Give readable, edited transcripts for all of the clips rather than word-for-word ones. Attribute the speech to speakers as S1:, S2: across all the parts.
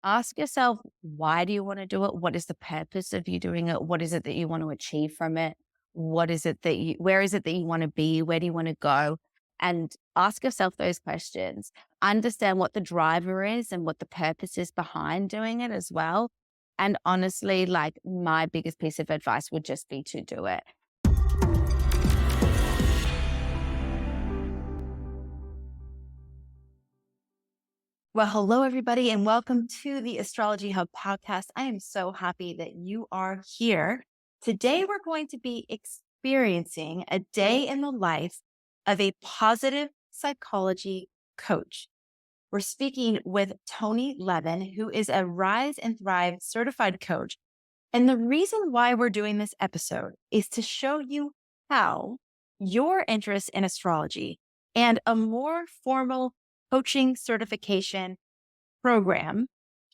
S1: Ask yourself, why do you want to do it? What is the purpose of you doing it? What is it that you want to achieve from it? Where is it that you want to be? Where do you want to go? And ask yourself those questions. Understand what the driver is and what the purpose is behind doing it as well. And honestly, like my biggest piece of advice would just be to do it. Well, hello, everybody, and welcome to the Astrology Hub podcast. I am so happy that you are here. Today, we're going to be experiencing a day in the life of a positive psychology coach. We're speaking with Toni Levin, who is a Rise and Thrive certified coach. And the reason why we're doing this episode is to show you how your interest in astrology and a more formal coaching certification program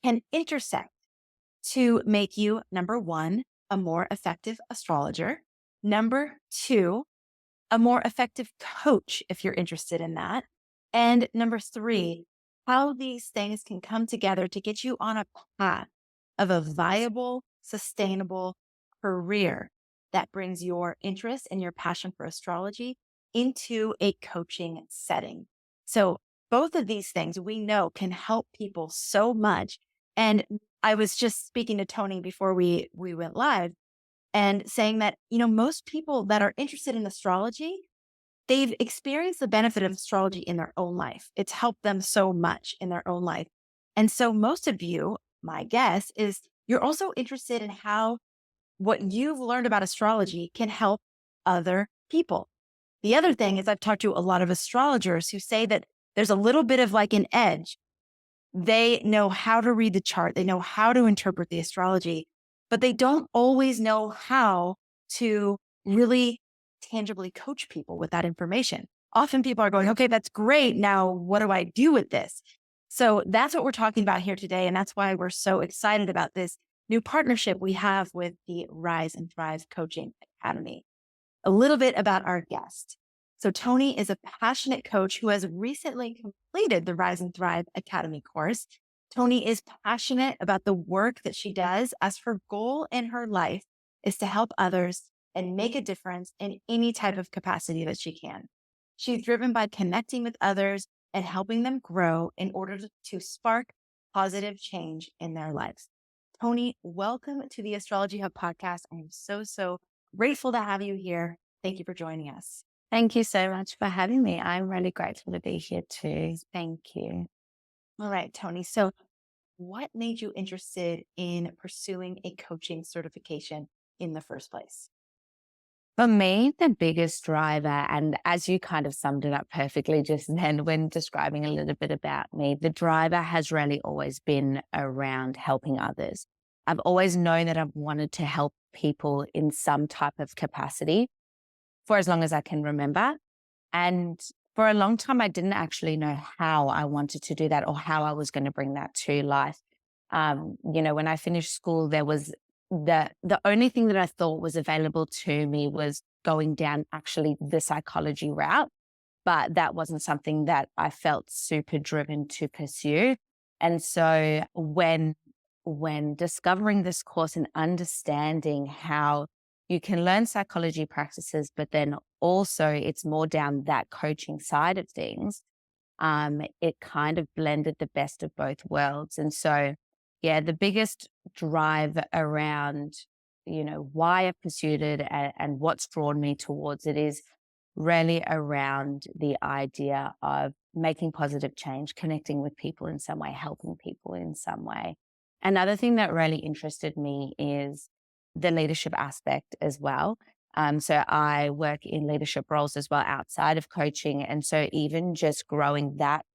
S1: can intersect to make you, number one, a more effective astrologer, number two, a more effective coach if you're interested in that, and number three, how these things can come together to get you on a path of a viable, sustainable career that brings your interest and your passion for astrology into a coaching setting. So both of these things we know can help people so much. And I was just speaking to Toni before we went live and saying that, most people that are interested in astrology, they've experienced the benefit of astrology in their own life. It's helped them so much in their own life. And so most of you, my guess is you're also interested in how what you've learned about astrology can help other people. The other thing is I've talked to a lot of astrologers who say that there's a little bit of like an edge. They know how to read the chart. They know how to interpret the astrology, but they don't always know how to really tangibly coach people with that information. Often people are going, okay, that's great. Now, what do I do with this? So that's what we're talking about here today. And that's why we're so excited about this new partnership we have with the Rise and Thrive Coaching Academy. A little bit about our guest. So Toni is a passionate coach who has recently completed the Rise and Thrive Academy course. Toni is passionate about the work that she does, as her goal in her life is to help others and make a difference in any type of capacity that she can. She's driven by connecting with others and helping them grow in order to spark positive change in their lives. Toni, welcome to the Astrology Hub podcast. I am so grateful to have you here. Thank you for joining us.
S2: Thank you so much for having me. I'm really grateful to be here too. Thank you.
S1: All right, Toni. So what made you interested in pursuing a coaching certification in the first place?
S2: For me, the biggest driver, and as you kind of summed it up perfectly just then when describing a little bit about me, the driver has really always been around helping others. I've always known that I've wanted to help people in some type of capacity for as long as I can remember. And for a long time, I didn't actually know how I wanted to do that or how I was going to bring that to life. When I finished school, there was the only thing that I thought was available to me was going down actually the psychology route, but that wasn't something that I felt super driven to pursue. And so when discovering this course and understanding how you can learn psychology practices, but then also it's more down that coaching side of things, it kind of blended the best of both worlds. And so, yeah, the biggest drive around, why I pursued it and what's drawn me towards it is really around the idea of making positive change, connecting with people in some way, helping people in some way. Another thing that really interested me is the leadership aspect as well. So I work in leadership roles as well outside of coaching. And so even just growing that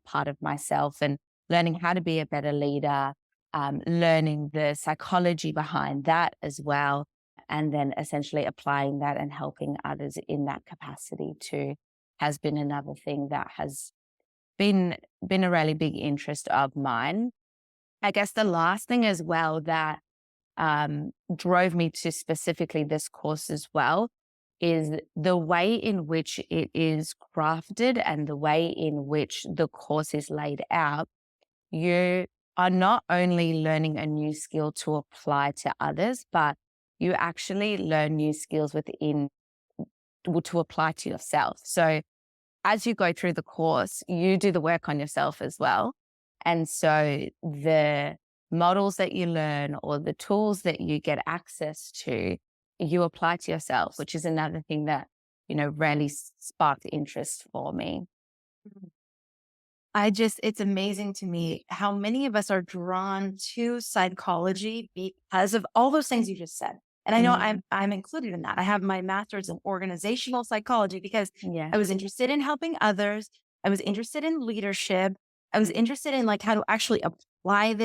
S2: part of myself and learning how to be a better leader, learning the psychology behind that as well, and then essentially applying that and helping others in that capacity too has been another thing that has been a really big interest of mine. I guess the last thing as well that drove me to specifically this course as well is the way in which it is crafted and the way in which the course is laid out. You are not only learning a new skill to apply to others, but you actually learn new skills within to apply to yourself. So as you go through the course, you do the work on yourself as well. And so the models that you learn or the tools that you get access to, you apply to yourself, which is another thing that, really sparked interest for me.
S1: It's amazing to me how many of us are drawn to psychology because of all those things you just said. And I know
S2: Mm,
S1: I'm included in that. I have my master's in organizational psychology because
S2: yeah.
S1: I was interested in helping others. I was interested in leadership. I was interested in like how to actually apply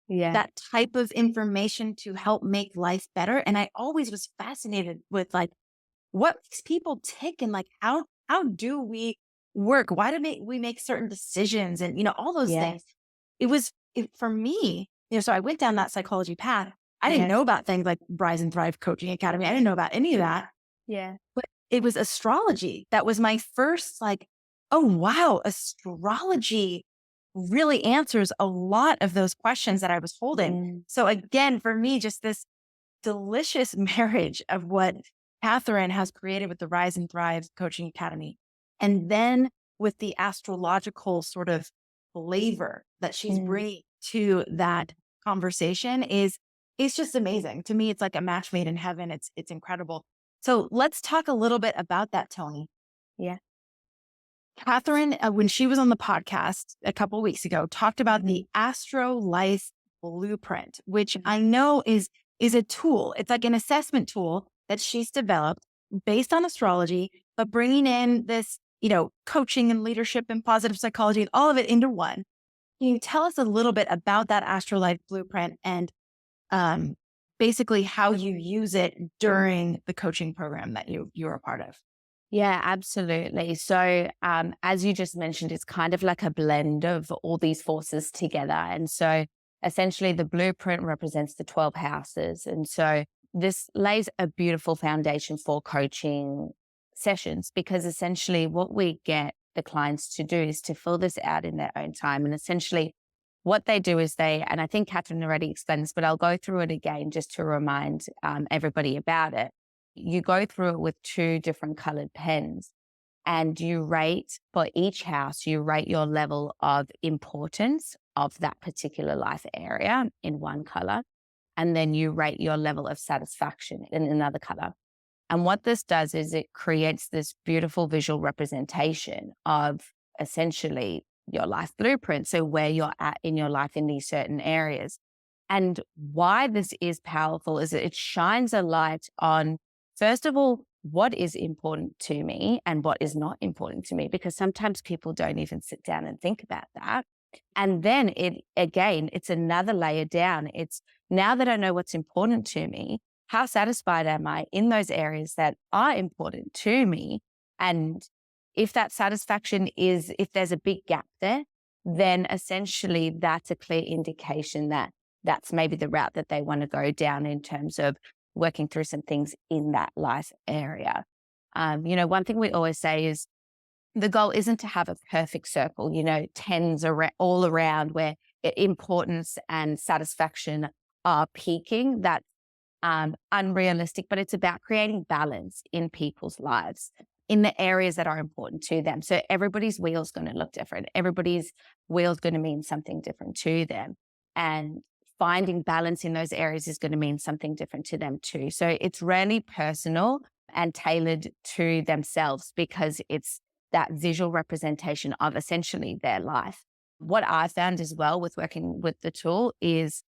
S2: Yeah.
S1: that type of information to help make life better. And I always was fascinated with like what makes people tick and like how do we work? Why do we make certain decisions and all those things?
S2: Yes.
S1: For me, so I went down that psychology path. I didn't
S2: Yeah.
S1: know about things like Rise and Thrive Coaching Academy. I didn't know about any of that.
S2: Yeah.
S1: But it was astrology that was my first like, oh wow, astrology really answers a lot of those questions that I was holding.
S2: Mm,
S1: So again, for me, just this delicious marriage of what Catherine has created with the Rise and Thrive Coaching Academy. And then with the astrological sort of flavor that she's
S2: mm.
S1: bringing to that conversation is it's just amazing. To me, it's like a match made in heaven. It's incredible. So let's talk a little bit about that, Toni.
S2: Yeah.
S1: Catherine, when she was on the podcast a couple weeks ago, talked about the AstroLife blueprint, which I know is a tool. It's like an assessment tool that she's developed based on astrology, but bringing in this, coaching and leadership and positive psychology and all of it into one. Can you tell us a little bit about that AstroLife blueprint and um, basically how you use it during the coaching program that you're a part of?
S2: Yeah, absolutely. So, as you just mentioned, it's kind of like a blend of all these forces together. And so, essentially, the blueprint represents the 12 houses. And so, this lays a beautiful foundation for coaching sessions because essentially, what we get the clients to do is to fill this out in their own time. And essentially, what they do is and I think Catherine already explained this, but I'll go through it again just to remind everybody about it. You go through it with two different colored pens and you rate for each house, you rate your level of importance of that particular life area in one color. And then you rate your level of satisfaction in another color. And what this does is it creates this beautiful visual representation of essentially your life blueprint. So, where you're at in your life in these certain areas. And why this is powerful is that it shines a light on, first of all, what is important to me and what is not important to me, because sometimes people don't even sit down and think about that. And then it's another layer down. It's now that I know what's important to me, how satisfied am I in those areas that are important to me? And if that satisfaction if there's a big gap there, then essentially that's a clear indication that that's maybe the route that they want to go down in terms of working through some things in that life area. One thing we always say is the goal isn't to have a perfect circle, tens all around where importance and satisfaction are peaking. That's unrealistic, but it's about creating balance in people's lives in the areas that are important to them. So everybody's wheel is going to look different. Everybody's wheel is going to mean something different to them. And finding balance in those areas is going to mean something different to them too. So it's really personal and tailored to themselves because it's that visual representation of essentially their life. What I found as well with working with the tool is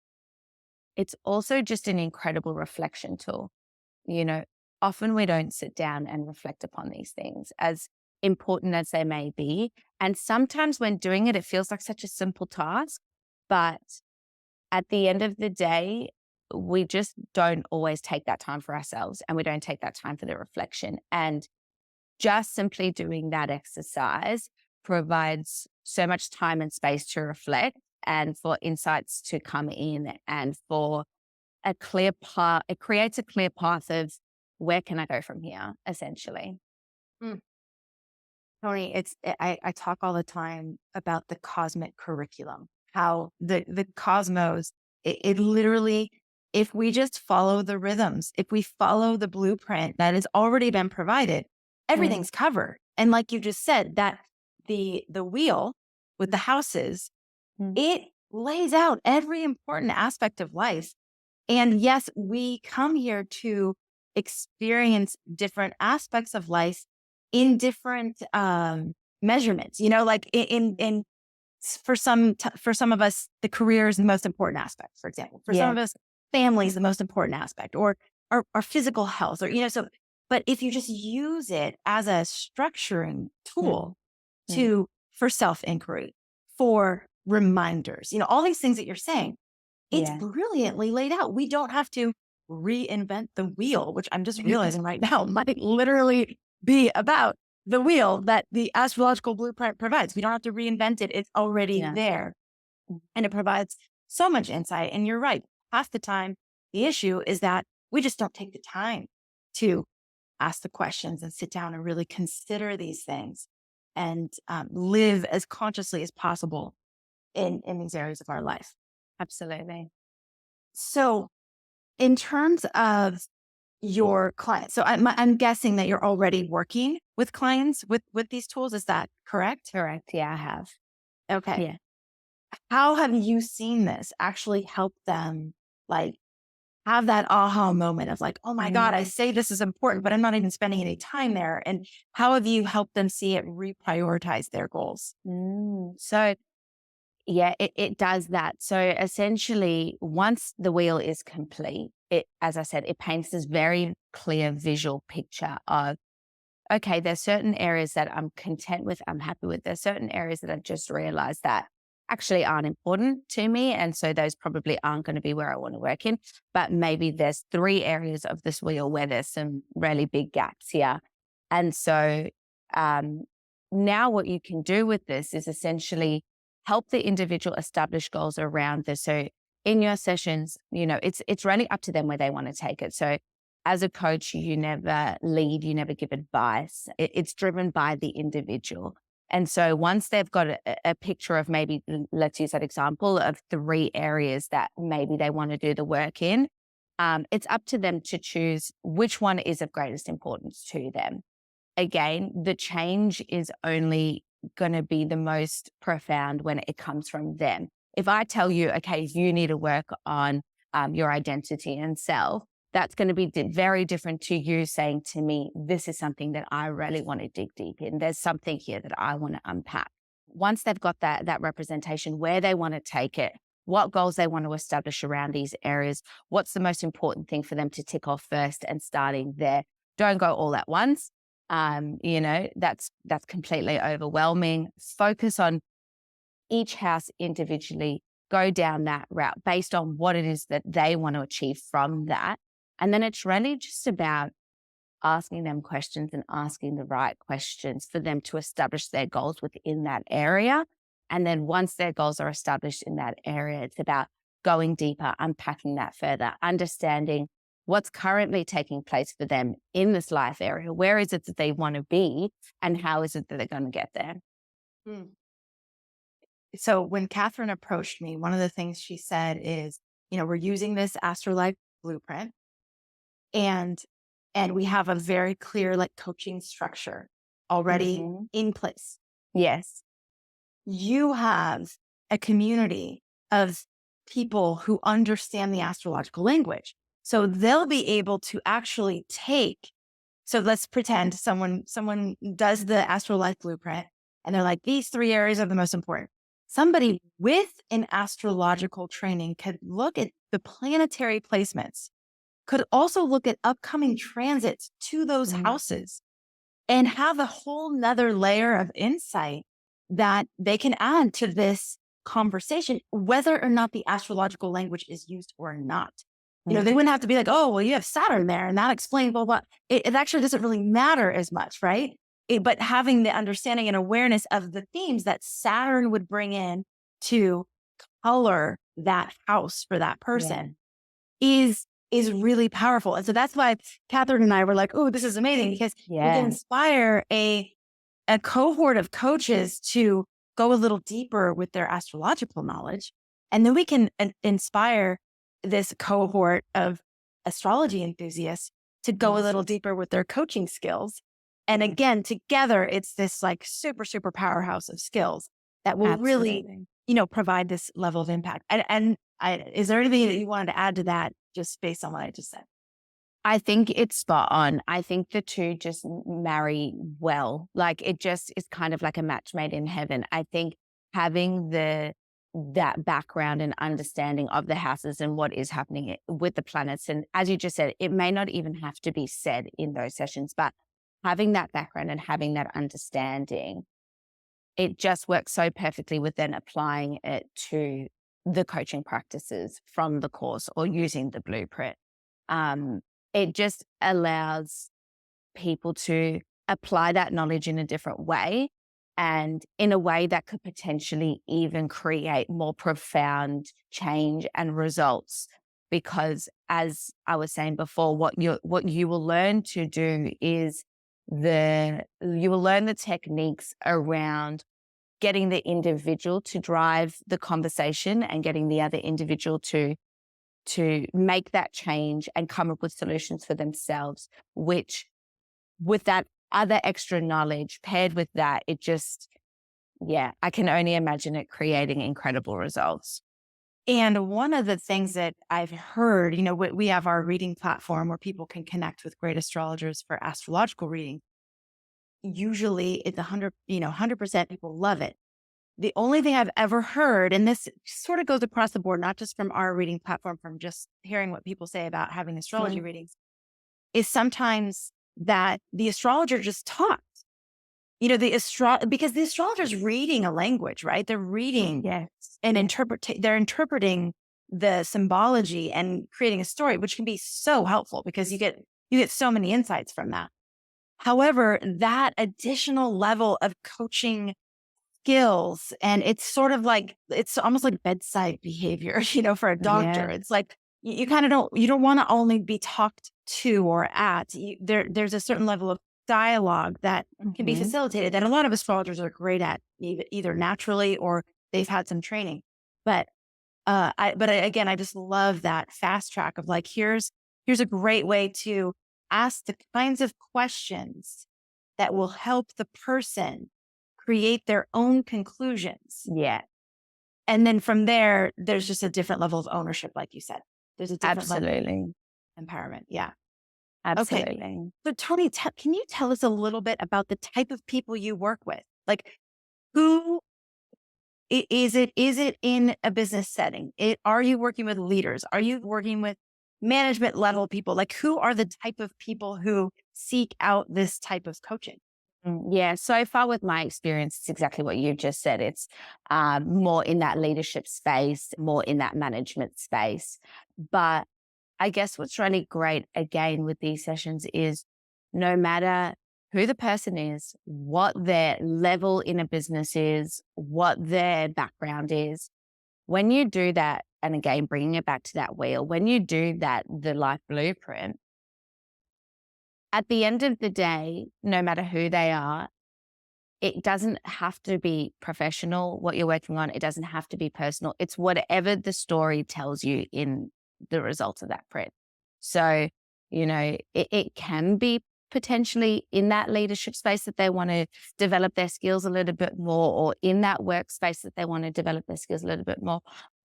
S2: it's also just an incredible reflection tool. You know, Often we don't sit down and reflect upon these things as important as they may be. And sometimes when doing it, it feels like such a simple task. But at the end of the day, we just don't always take that time for ourselves and we don't take that time for the reflection. And just simply doing that exercise provides so much time and space to reflect and for insights to come in and for a clear path. It creates a clear path of where can I go from here, essentially.
S1: Mm. Toni, I talk all the time about the cosmic curriculum. how the cosmos, it literally, if we just follow the rhythms, if we follow the blueprint that has already been provided,
S2: Mm,
S1: everything's covered. And like you just said, that the wheel with the houses,
S2: mm.
S1: it lays out every important aspect of life. And yes, we come here to experience different aspects of life in different measurements. Like for some of us, the career is the most important aspect. For example, for some
S2: Yeah.
S1: of us, family is the most important aspect, or our physical health, or so. But if you just use it as a structuring
S2: Mm,
S1: tool
S2: mm.
S1: for self inquiry, for reminders, all these things that you're saying, it's
S2: Yeah.
S1: brilliantly laid out. We don't have to reinvent the wheel, which I'm just realizing right now might literally be about the wheel that the astrological blueprint provides. We don't have to reinvent it. It's already
S2: Yeah.
S1: there,
S2: Mm.
S1: and it provides so much insight. And you're right. Half the time, the issue is that we just don't take the time to ask the questions and sit down and really consider these things and live as consciously as possible in these areas of our life.
S2: Absolutely.
S1: So, in terms of your clients, so I'm guessing that you're already working with clients with these tools. Is that correct?
S2: Correct. Yeah, I have.
S1: Okay.
S2: Yeah.
S1: How have you seen this actually help them, like, have that aha moment of like, oh my God, I
S2: Mm,
S1: say this is important, but I'm not even spending any time there. And how have you helped them see it reprioritize their goals?
S2: So yeah, it does that. So essentially, once the wheel is complete, as I said, it paints this very clear visual picture of, okay, there's certain areas that I'm content with, I'm happy with. There's certain areas that I've just realized that actually aren't important to me. And so those probably aren't going to be where I want to work in. But maybe there's 3 areas of this wheel where there's some really big gaps here. And so um, now what you can do with this is essentially help the individual establish goals around this. So in your sessions, it's really up to them where they want to take it. So as a coach, you never lead, you never give advice. It's driven by the individual. And so once they've got a picture of maybe, let's use that example of 3 areas that maybe they want to do the work in, it's up to them to choose which one is of greatest importance to them. Again, the change is only going to be the most profound when it comes from them. If I tell you, okay, you need to work on your identity and self, that's going to be very different to you saying to me, this is something that I really want to dig deep in. There's something here that I want to unpack. Once they've got that representation, where they want to take it, what goals they want to establish around these areas, what's the most important thing for them to tick off first, and starting there. Don't go all at once. That's completely overwhelming. Focus on each house individually, go down that route based on what it is that they want to achieve from that. And then it's really just about asking them questions and asking the right questions for them to establish their goals within that area. And then once their goals are established in that area, it's about going deeper, unpacking that further, understanding what's currently taking place for them in this life area. Where is it that they want to be, and how is it that they're going to get there?
S1: Mm. So when Catherine approached me, one of the things she said is, we're using this AstroLife blueprint, and we have a very clear like coaching structure already
S2: Hmm.
S1: in place.
S2: Yes.
S1: You have a community of people who understand the astrological language. So they'll be able to actually take, so let's pretend someone does the AstroLife blueprint and they're like, these 3 areas are the most important. Somebody with an astrological training could look at the planetary placements, could also look at upcoming transits to those
S2: Mm.
S1: houses, and have a whole nother layer of insight that they can add to this conversation, whether or not the astrological language is used or not. They wouldn't have to be like, oh, well, you have Saturn there and that explains blah, blah. It actually doesn't really matter as much, right? But having the understanding and awareness of the themes that Saturn would bring in to color that house for that
S2: Yeah.
S1: person is really powerful. And so that's why Catherine and I were like, oh, this is amazing, because we can
S2: Yeah.
S1: inspire a cohort of coaches to go a little deeper with their astrological knowledge. And then we can inspire this cohort of astrology enthusiasts to go a little deeper with their coaching skills. And again, together, it's this like super, super powerhouse of skills that will really,
S2: Absolutely.
S1: provide this level of impact. Is there anything that you wanted to add to that just based on what I just said?
S2: I think it's spot on. I think the two just marry well. Like it just is kind of like a match made in heaven. I think having that background and understanding of the houses and what is happening with the planets, and as you just said, it may not even have to be said in those sessions, but having that background and having that understanding, it just works so perfectly with then applying it to the coaching practices from the course or using the blueprint. Um, it just allows people to apply that knowledge in a different way and in a way that could potentially even create more profound change and results. Because as I was saying before, what you will learn to do is you will learn the techniques around getting the individual to drive the conversation and getting the other individual to make that change and come up with solutions for themselves, which with that other extra knowledge paired with that, it just, yeah, I can only imagine it creating incredible results.
S1: And one of the things that I've heard, we have our reading platform where people can connect with great astrologers for astrological reading. Usually it's 100% people love it. The only thing I've ever heard, and this sort of goes across the board, not just from our reading platform, from just hearing what people say about having astrology
S2: Right.
S1: readings, is sometimes that the astrologer just talks. Because the astrologer's reading a language, right? They're reading
S2: Yes.
S1: and they're interpreting the symbology and creating a story, which can be so helpful because you get so many insights from that. However, that additional level of coaching skills, and it's almost like bedside behavior, for a doctor.
S2: Yes.
S1: It's like you kind of you don't want to only be talked to or at. There's a certain level of dialogue that can be
S2: Mhm.
S1: facilitated that a lot of astrologers are great at, either naturally or they've had some training. But again, I just love that fast track of like, here's a great way to ask the kinds of questions that will help the person create their own conclusions.
S2: Yeah,
S1: And then from there, there's just a different level of ownership, like you said. There's a different level
S2: absolutely.
S1: of empowerment. Yeah. Okay.
S2: Absolutely.
S1: So, Tony, can you tell us a little bit about the type of people you work with? Like, who is it? Is it in a business setting? Are you working with leaders? Are you working with management level people? Like, who are the type of people who seek out this type of coaching?
S2: Yeah, so far with my experience, it's exactly what you've just said. It's more in that leadership space, more in that management space. But I guess what's really great again with these sessions is no matter who the person is, what their level in a business is, what their background is, when you do that, and again, bringing it back to that wheel, when you do that, the life blueprint, at the end of the day, no matter who they are, it doesn't have to be professional, what you're working on. It doesn't have to be personal. It's whatever the story tells you in the results of that print. So, it can be potentially in that leadership space that they want to develop their skills a little bit more, or in that workspace that they want to develop their skills a little bit more.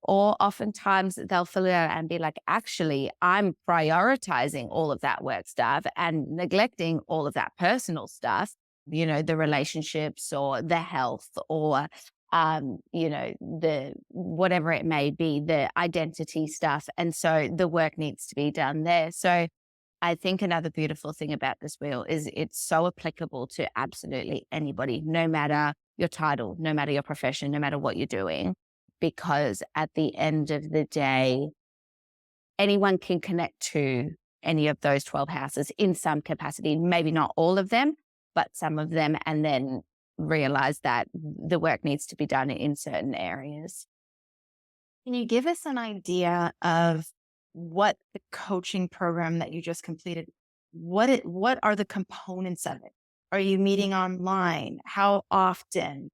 S2: Or oftentimes they'll fill it out and be like, actually, I'm prioritizing all of that work stuff and neglecting all of that personal stuff, the relationships or the health or, the whatever it may be, the identity stuff. And so the work needs to be done there. So I think another beautiful thing about this wheel is it's so applicable to absolutely anybody, no matter your title, no matter your profession, no matter what you're doing, because at the end of the day, anyone can connect to any of those 12 houses in some capacity, maybe not all of them, but some of them, and then realize that the work needs to be done in certain areas.
S1: Can you give us an idea of what the coaching program that you just completed, what are the components of it? Are you meeting online? How often?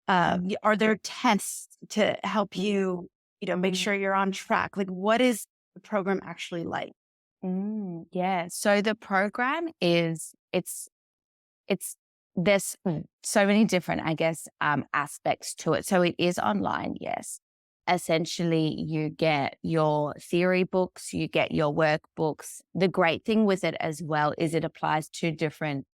S1: Are there tests to help you, make sure you're on track? Like, what is the program actually like?
S2: Yeah. So the program is it's there's so many different, I guess, aspects to it. So it is online, yes. Essentially, you get your theory books, you get your workbooks. The great thing with it as well is it applies to different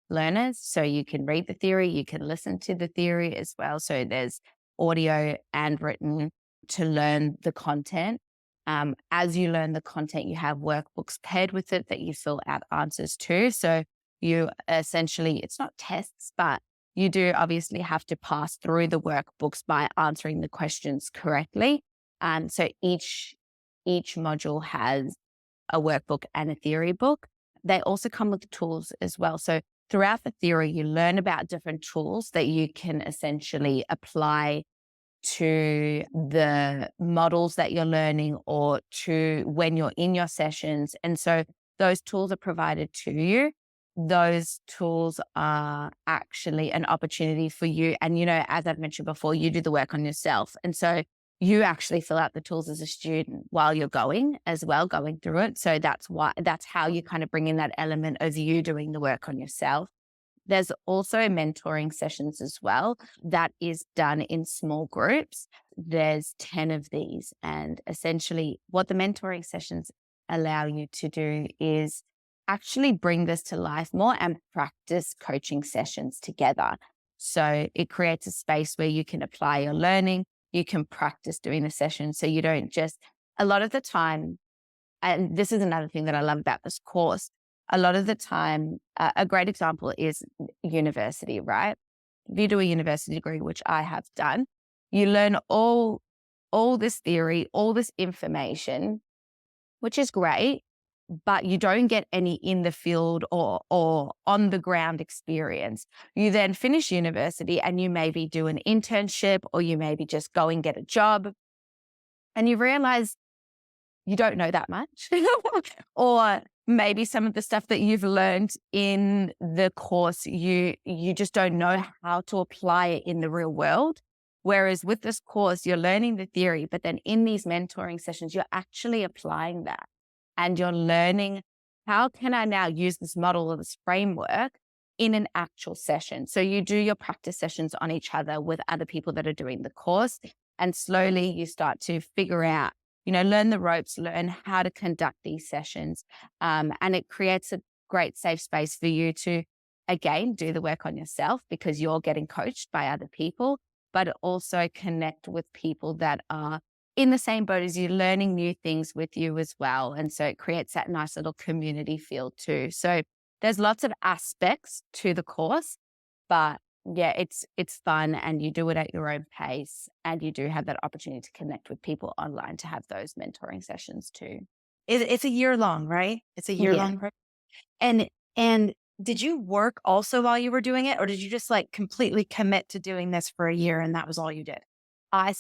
S2: learners. So you can read the theory, you can listen to the theory as well. So there's audio and written to learn the content. As you learn the content, you have workbooks paired with it that you fill out answers to. So you essentially, it's not tests, but you do obviously have to pass through the workbooks by answering the questions correctly. So each module has a workbook and a theory book. They also come with tools as well. So throughout the theory, you learn about different tools that you can essentially apply to the models that you're learning or to when you're in your sessions. And so those tools are provided to you. Those tools are actually an opportunity for you. And, as I've mentioned before, you do the work on yourself. And so you actually fill out the tools as a student while you're going as well, going through it. So that's how you kind of bring in that element of you doing the work on yourself. There's also mentoring sessions as well that is done in small groups. There's 10 of these. And essentially, what the mentoring sessions allow you to do is actually bring this to life more and practice coaching sessions together. So it creates a space where you can apply your learning, you can practice doing the session. So you don't just, a lot of the time, and this is another thing that I love about this course. A lot of the time, a great example is university, right? If you do a university degree, which I have done, you learn all this theory, all this information, which is great, but you don't get any in the field or on the ground experience. You then finish university and you maybe do an internship or you maybe just go and get a job, and you realize you don't know that much. Or maybe some of the stuff that you've learned in the course, you just don't know how to apply it in the real world. Whereas with this course, you're learning the theory, but then in these mentoring sessions, you're actually applying that. And you're learning, how can I now use this model or this framework in an actual session? So you do your practice sessions on each other with other people that are doing the course. And slowly you start to figure out, learn the ropes, learn how to conduct these sessions. And it creates a great safe space for you to, again, do the work on yourself because you're getting coached by other people, but also connect with people that are in the same boat as you, learning new things with you as well. And so it creates that nice little community feel too. So there's lots of aspects to the course, but yeah, it's fun and you do it at your own pace, and you do have that opportunity to connect with people online to have those mentoring sessions too.
S1: It's a year long, right? It's a year
S2: Yeah.
S1: long program. And did you work also while you were doing it, or did you just like completely commit to doing this for a year and that was all you did?
S2: I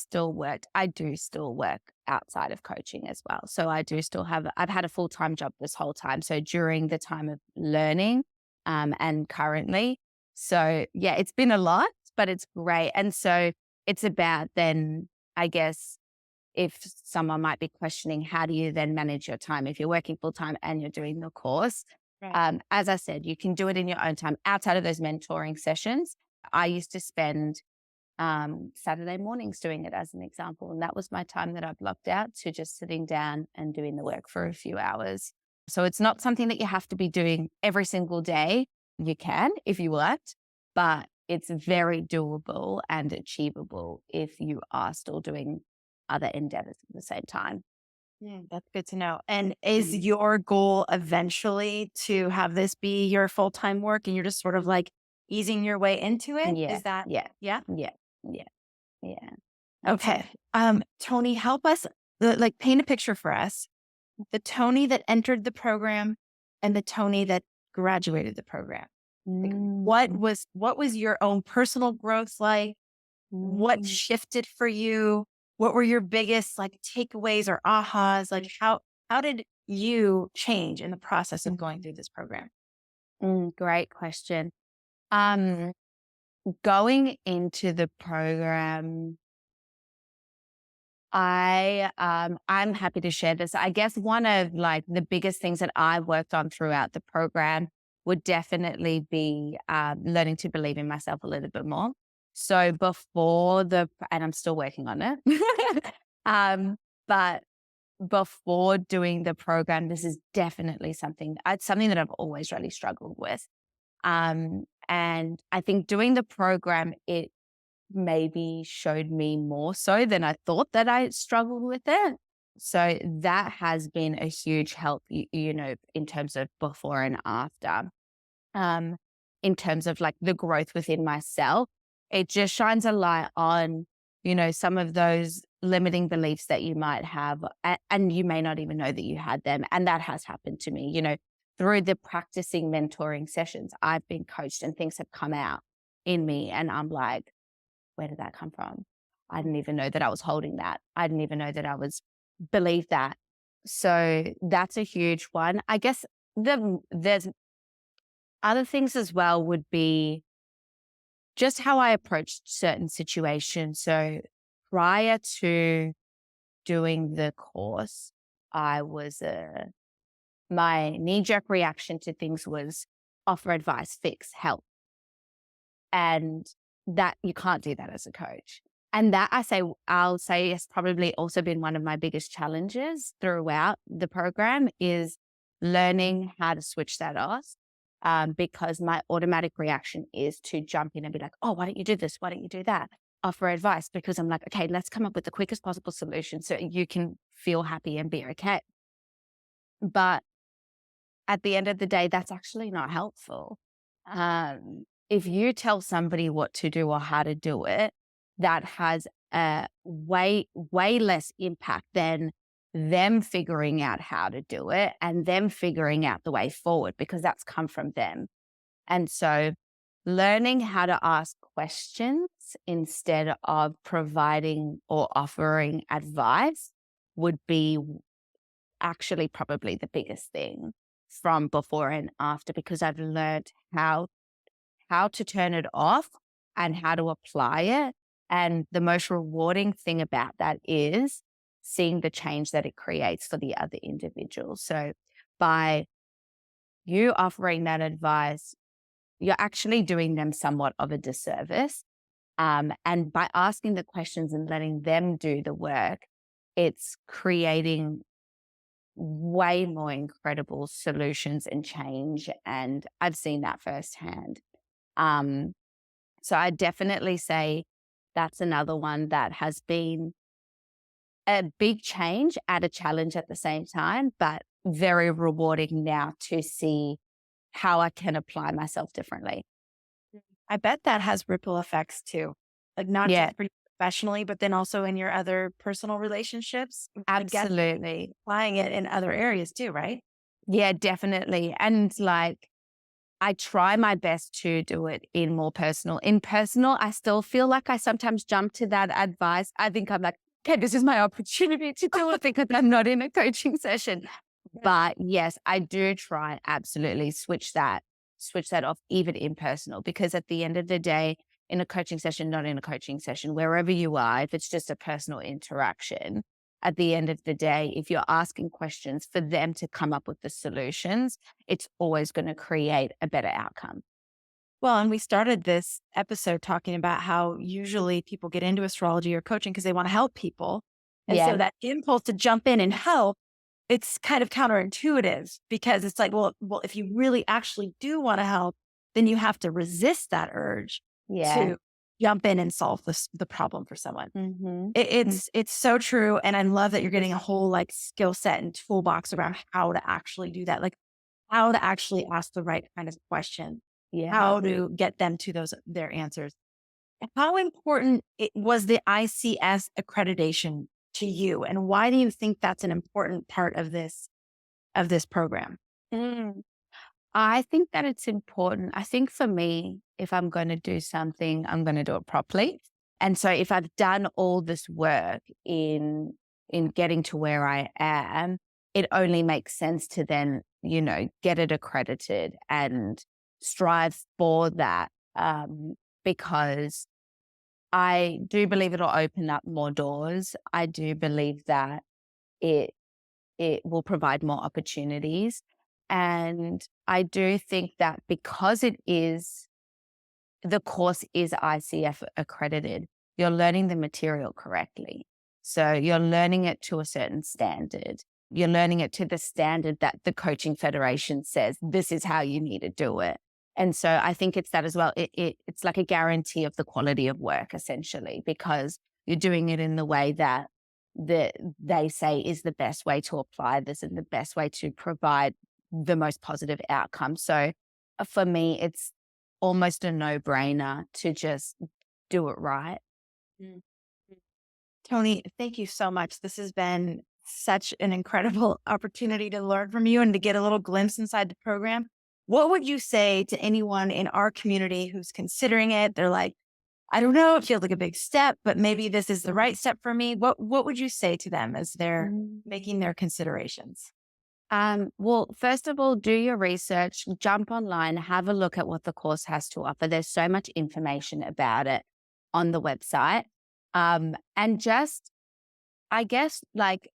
S2: do still work outside of coaching as well. So I've had a full-time job this whole time. So during the time of learning, and currently. So yeah, it's been a lot, but it's great. And so it's about then, I guess, if someone might be questioning, how do you then manage your time if you're working full time and you're doing the course?
S1: Right.
S2: As I said, you can do it in your own time outside of those mentoring sessions. I used to spend Saturday mornings doing it as an example. And that was my time that I blocked out to just sitting down and doing the work for a few hours. So it's not something that you have to be doing every single day. You can if you want, but it's very doable and achievable if you are still doing other endeavors at the same time.
S1: That's good to know. And is
S2: Mhm.
S1: your goal eventually to have this be your full time work and you're just sort of like easing your way into it?
S2: Yeah,
S1: Is that,
S2: yeah,
S1: yeah?
S2: yeah, yeah, yeah.
S1: Okay.
S2: Absolutely.
S1: Tony, help us, like paint a picture for us. The Tony that entered the program and the Tony that graduated the program. Like
S2: Mm,
S1: what was your own personal growth like? What
S2: mm.
S1: shifted for you? What were your biggest like takeaways or ahas? Like how did you change in the process of going through this program?
S2: Great question. Um, going into the program, I'm happy to share this. I guess one of like the biggest things that I worked on throughout the program would definitely be learning to believe in myself a little bit more. So and I'm still working on it. But before doing the program, this is definitely something that I've always really struggled with. And I think doing the program, it maybe showed me more so than I thought that I struggled with it. So that has been a huge help, in terms of before and after. Um, in terms of like the growth within myself, it just shines a light on, some of those limiting beliefs that you might have, and you may not even know that you had them. And that has happened to me, through the practicing mentoring sessions. I've been coached and things have come out in me, and I'm like, where did that come from? I didn't even know that I was holding that. I didn't even know that I was believe that. So that's a huge one. I guess there's other things as well would be just how I approached certain situations. So prior to doing the course, I was my knee-jerk reaction to things was offer advice, fix, help. And that you can't do that as a coach. And that I'll say has probably also been one of my biggest challenges throughout the program is learning how to switch that off. Because my automatic reaction is to jump in and be like, oh, why don't you do this? Why don't you do that? Offer advice, because I'm like, okay, let's come up with the quickest possible solution so you can feel happy and be okay. But at the end of the day, that's actually not helpful. If you tell somebody what to do or how to do it, that has a way, way less impact than them figuring out how to do it and them figuring out the way forward, because that's come from them. And so learning how to ask questions instead of providing or offering advice would be actually probably the biggest thing from before and after, because I've learned how to turn it off and how to apply it. And the most rewarding thing about that is seeing the change that it creates for the other individual. So by you offering that advice, you're actually doing them somewhat of a disservice. And by asking the questions and letting them do the work, it's creating way more incredible solutions and change. And I've seen that firsthand. Um, so I definitely say that's another one that has been a big change and a challenge at the same time, but very rewarding now to see how I can apply myself differently.
S1: I bet that has ripple effects too. Like not
S2: Yeah,
S1: just for you professionally, but then also in your other personal relationships. I guess
S2: absolutely.
S1: applying it in other areas too, right?
S2: Yeah, definitely. And like, I try my best to do it in more personal. In personal, I still feel like I sometimes jump to that advice. I think I'm like, okay, this is my opportunity to do it because I'm not in a coaching session. But yes, I do try absolutely switch that off even in personal, because at the end of the day, in a coaching session, not in a coaching session, wherever you are, if it's just a personal interaction, at the end of the day, if you're asking questions for them to come up with the solutions, it's always going to create a better outcome.
S1: Well, and we started this episode talking about how usually people get into astrology or coaching because they want to help people. And so
S2: Yeah.
S1: that impulse to jump in and help, it's kind of counterintuitive because it's like, well, if you really actually do want to help, then you have to resist that urge
S2: Yeah.
S1: to jump in and solve the problem for someone.
S2: Mm-hmm.
S1: It's so true. And I love that you're getting a whole like skill set and toolbox around how to actually do that. Like how to actually ask the right kind of question,
S2: Yeah.
S1: how to get them to their answers. How important was the ICS accreditation to you, and why do you think that's an important part of this program?
S2: Mm. I think that it's important. I think for me, if I'm going to do something, I'm going to do it properly. And so if I've done all this work in getting to where I am, it only makes sense to then, get it accredited and strive for that. because I do believe it'll open up more doors. I do believe that it it will provide more opportunities. And I do think that because the course is ICF accredited, you're learning the material correctly. So you're learning it to a certain standard. You're learning it to the standard that the Coaching Federation says this is how you need to do it. And so I think it's that as well. It's like a guarantee of the quality of work, essentially, because you're doing it in the way that they say is the best way to apply this and the best way to provide the most positive outcome. So for me, it's almost a no-brainer to just do it right.
S1: Mm. Toni, thank you so much. This has been such an incredible opportunity to learn from you and to get a little glimpse inside the program. What would you say to anyone in our community who's considering it? They're like, I don't know, it feels like a big step, but maybe this is the right step for me. What would you say to them as they're making their considerations?
S2: Well, first of all, do your research, jump online, have a look at what the course has to offer. There's so much information about it on the website. And just, I guess, like,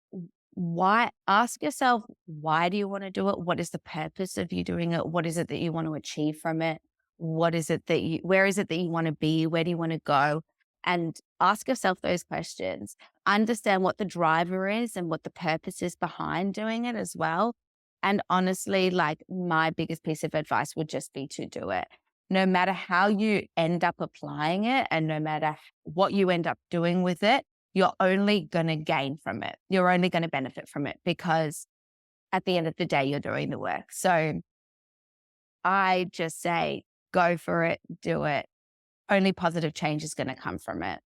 S2: why ask yourself, why do you want to do it? What is the purpose of you doing it? What is it that you want to achieve from it? What is it that where is it that you want to be? Where do you want to go? And ask yourself those questions. Understand what the driver is and what the purpose is behind doing it as well. And honestly, like, my biggest piece of advice would just be to do it. No matter how you end up applying it and no matter what you end up doing with it, you're only going to gain from it. You're only going to benefit from it because at the end of the day, you're doing the work. So I just say, go for it, do it. Only positive change is going to come from it.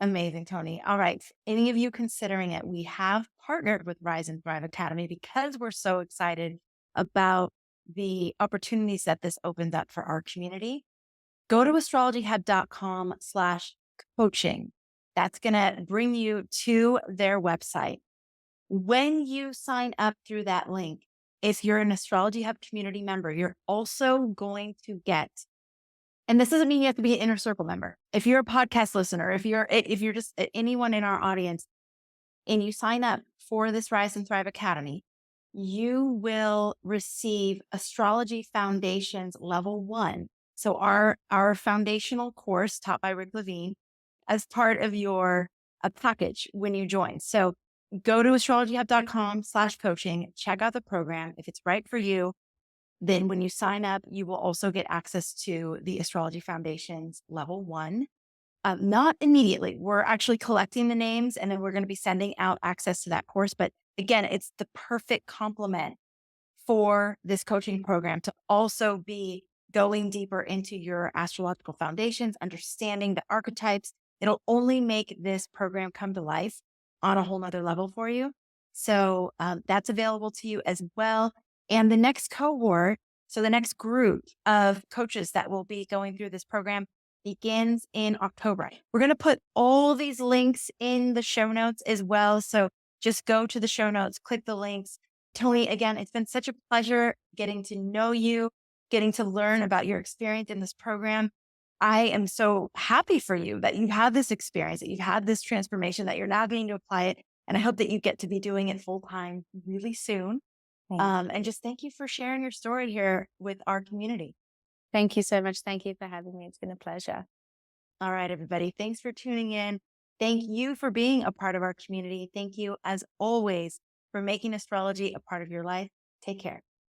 S1: Amazing, Toni. All right. Any of you considering it, we have partnered with Rise and Thrive Academy because we're so excited about the opportunities that this opens up for our community. Go to astrologyhub.com/coaching. That's going to bring you to their website. When you sign up through that link, if you're an Astrology Hub community member, you're also going to get, and this doesn't mean you have to be an inner circle member. If you're a podcast listener, if you're just anyone in our audience and you sign up for this Rise and Thrive Academy, you will receive Astrology Foundations Level 1. So our foundational course taught by Rick Levine as part of your package when you join. So go to astrologyhub.com/coaching, check out the program. If it's right for you, then when you sign up, you will also get access to the Astrology Foundations Level 1. Not immediately. We're actually collecting the names and then we're going to be sending out access to that course. But again, it's the perfect complement for this coaching program to also be going deeper into your astrological foundations, understanding the archetypes. It'll only make this program come to life on a whole nother level for you. So that's available to you as well. And the next cohort, so the next group of coaches that will be going through this program begins in October. We're going to put all these links in the show notes as well. So just go to the show notes, click the links. Toni, again, it's been such a pleasure getting to know you, getting to learn about your experience in this program. I am so happy for you that you had this experience, that you've had this transformation, that you're now getting to apply it. And I hope that you get to be doing it full time really soon. And just thank you for sharing your story here with our community.
S2: Thank you so much. Thank you for having me. It's been a pleasure.
S1: All right, everybody. Thanks for tuning in. Thank you for being a part of our community. Thank you, as always, for making astrology a part of your life. Take care.